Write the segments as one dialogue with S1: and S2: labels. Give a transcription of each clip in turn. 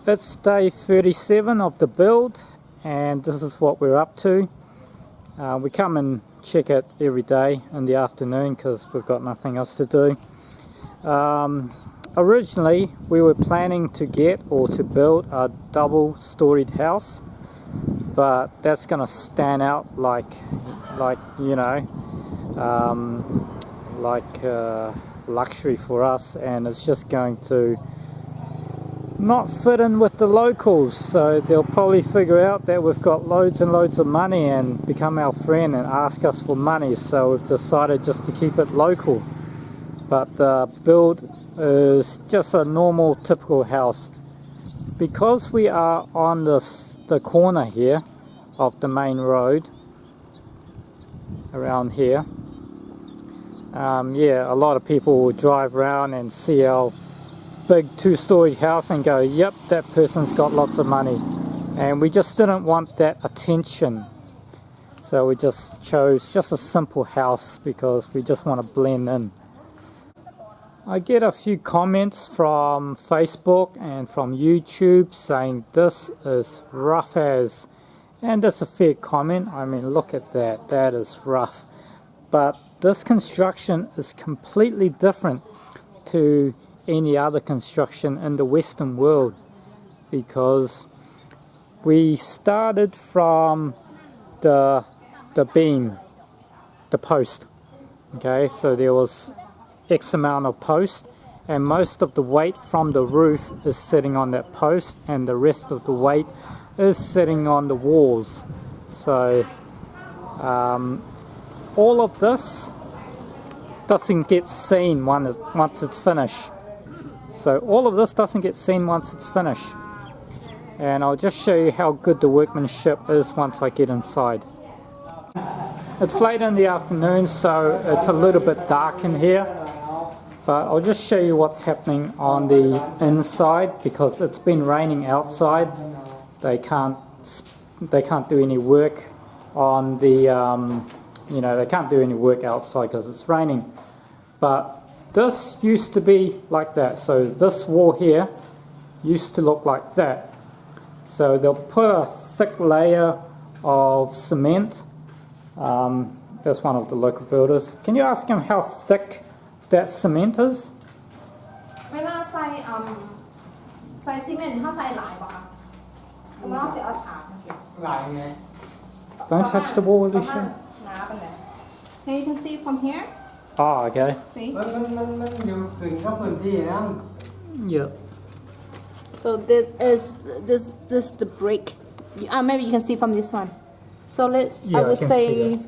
S1: It's day 37 of the build, and this is what we're up to. We come and check it every day in the afternoon because we've got nothing else to do. Originally we were planning to get or to build a double-storied house, but that's going to stand out like you know, luxury for us, and it's just going to not fit in with the locals, so they'll probably figure out that we've got loads and loads of money and become our friend and ask us for money, so we've decided just to keep it local. But the build is just a normal typical house. Because we are on the corner here of the main road around here, yeah, a lot of people will drive around and see our big two-story house and go, yep, that person's got lots of money. And we just didn't want that attention, so we just chose just a simple house because we just want to blend in. I get a few comments from Facebook and from YouTube saying this is rough as, and that's a fair comment. I mean, look at that, that is rough. But this construction is completely different to any other construction in the Western world, because we started from the beam, the post. Okay, so there was X amount of post, and most of the weight from the roof is sitting on that post, and the rest of the weight is sitting on the walls. So all of this doesn't get seen once it's finished. So all of this doesn't get seen once it's finished. And I'll just show you how good the workmanship is once I get inside. It's late in the afternoon, so it's a little bit dark in here. But I'll just show you what's happening on the inside, because it's been raining outside. They can't do any work on the, you know, they can't do any work outside because it's raining. But this used to be like that. So this wall here used to look like that. So they'll put a thick layer of cement. That's one of the local builders. Can you ask him how thick that cement is? Don't touch the wall, Alicia.
S2: Now you can see from here.
S1: Oh, okay.
S2: See?
S1: Yep.
S2: So this is the brick. Maybe you can see from this one. So I would say.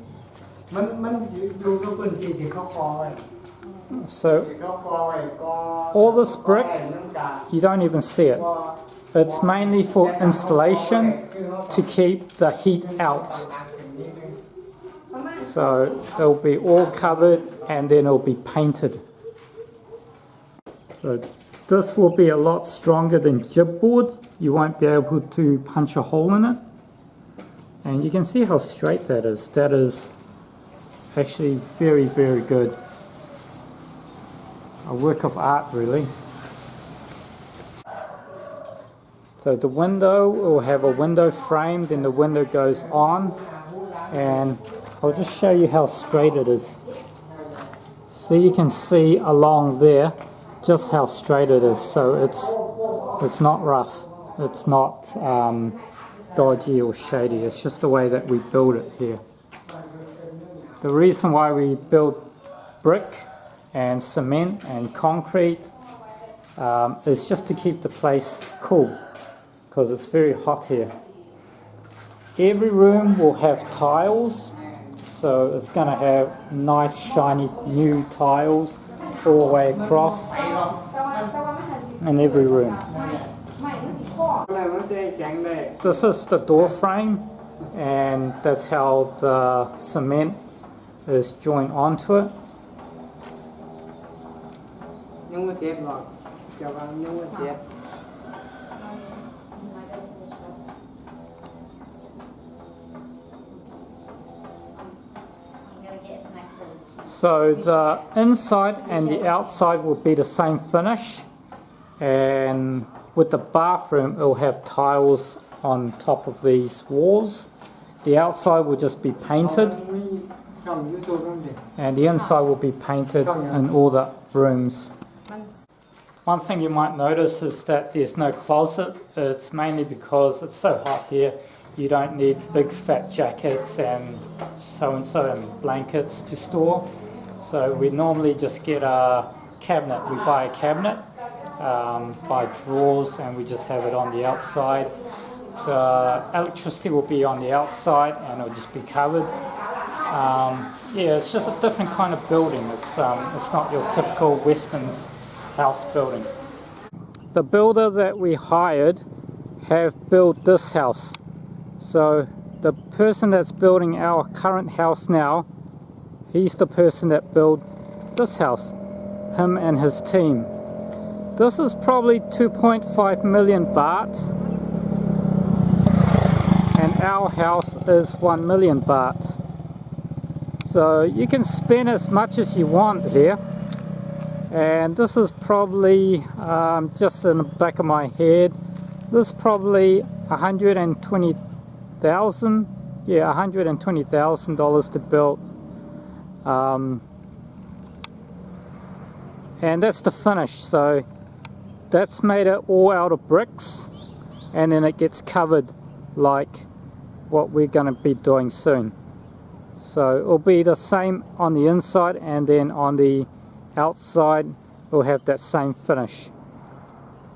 S1: So all this brick, you don't even see it. It's mainly for installation to keep the heat out. So it'll be all covered and then it'll be painted. So this will be a lot stronger than chipboard. You won't be able to punch a hole in it. And you can see how straight that is. That is actually very, very good. A work of art, really. So the window will have a window frame, then the window goes on, and I'll just show you how straight it is. So you can see along there just how straight it is. So it's not rough, it's not dodgy or shady. It's just the way that we build it here. The reason why we build brick and cement and concrete is just to keep the place cool, because it's very hot here. Every room will have tiles, so it's going to have nice shiny new tiles all the way across in every room. This is the door frame, and that's how the cement is joined onto it. So the inside and the outside will be the same finish, and with the bathroom, it will have tiles on top of these walls. The outside will just be painted, and the inside will be painted in all the rooms. One thing you might notice is that there's no closet. It's mainly because it's so hot here. You don't need big fat jackets and so-and-so and blankets to store. So we normally just get a cabinet. We buy a cabinet, buy drawers, and we just have it on the outside. The electricity will be on the outside and it'll just be covered. Yeah, it's just a different kind of building. It's not your typical Western house building. The builder that we hired have built this house. So the person that's building our current house now, he's the person that built this house, him and his team. This is probably 2.5 million baht, and our house is 1 million baht. So you can spend as much as you want here. And this is probably, just in the back of my head, this is probably $120,000, yeah, $120,000 to build. And that's the finish. So that's made it all out of bricks, and then it gets covered like what we're going to be doing soon. So it'll be the same on the inside, and then on the outside we'll have that same finish.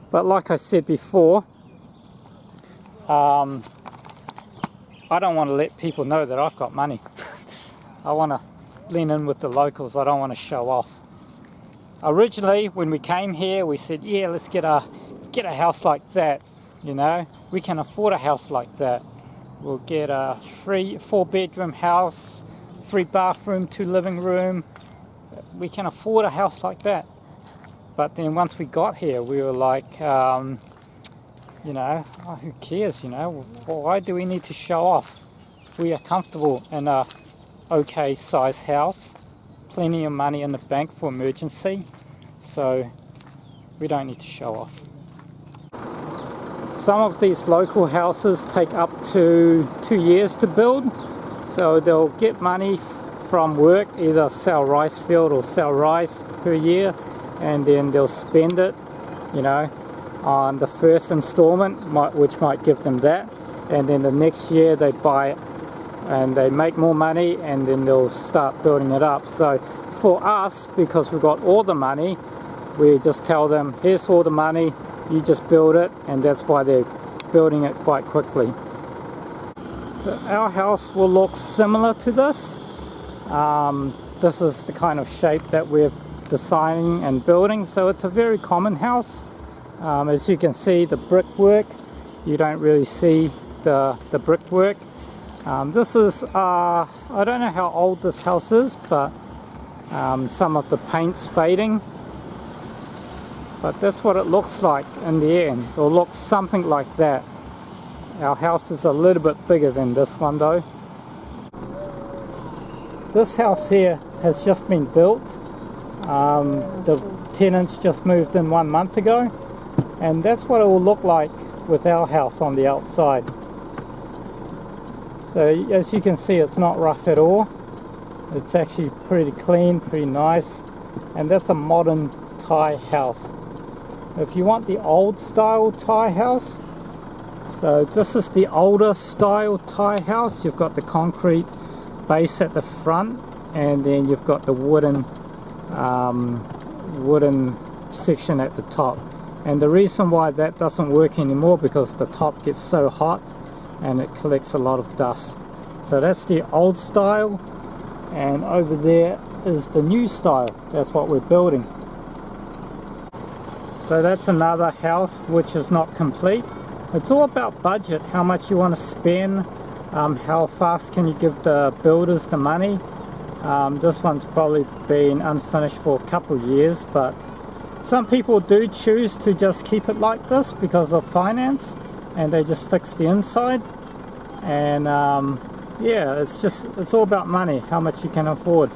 S1: But like I said before, I don't want to let people know that I've got money. I want to blend in with the locals. I don't want to show off. Originally, when we came here, we said, yeah, let's get a house like that. You know, we can afford a house like that. We'll get a 4-bedroom house, 3 bathroom, 2 living room. We can afford a house like that. But then once we got here, we were like, you know, oh, who cares, you know? Why do we need to show off? We are comfortable in a okay size house, plenty of money in the bank for emergency, so we don't need to show off. Some of these local houses take up to 2 years to build, so they'll get money from work, either sell rice field or sell rice per year, and then they'll spend it, you know, on the first installment, which might give them that, and then the next year they buy it and they make more money, and then they'll start building it up. So for us, because we've got all the money, we just tell them, here's all the money, you just build it, and that's why they're building it quite quickly. So our house will look similar to this. This is the kind of shape that we're designing and building, so it's a very common house. As you can see, the brickwork, you don't really see the brickwork. This is, I don't know how old this house is, but some of the paint's fading. But that's what it looks like in the end. It'll look something like that. Our house is a little bit bigger than this one though. This house here has just been built. The tenants just moved in 1 month ago, and that's what it will look like with our house on the outside. So as you can see, it's not rough at all. It's actually pretty clean, pretty nice, and that's a modern Thai house. If you want the old style Thai house, so this is the older style Thai house. You've got the concrete base at the front, and then you've got the wooden section at the top. And the reason why that doesn't work anymore, because the top gets so hot and it collects a lot of dust. So that's the old style, and over there is the new style. That's what we're building. So that's another house which is not complete. It's all about budget, how much you want to spend, how fast can you give the builders the money. This one's probably been unfinished for a couple of years, but some people do choose to just keep it like this because of finance, and they just fix the inside. And yeah, it's all about money, how much you can afford.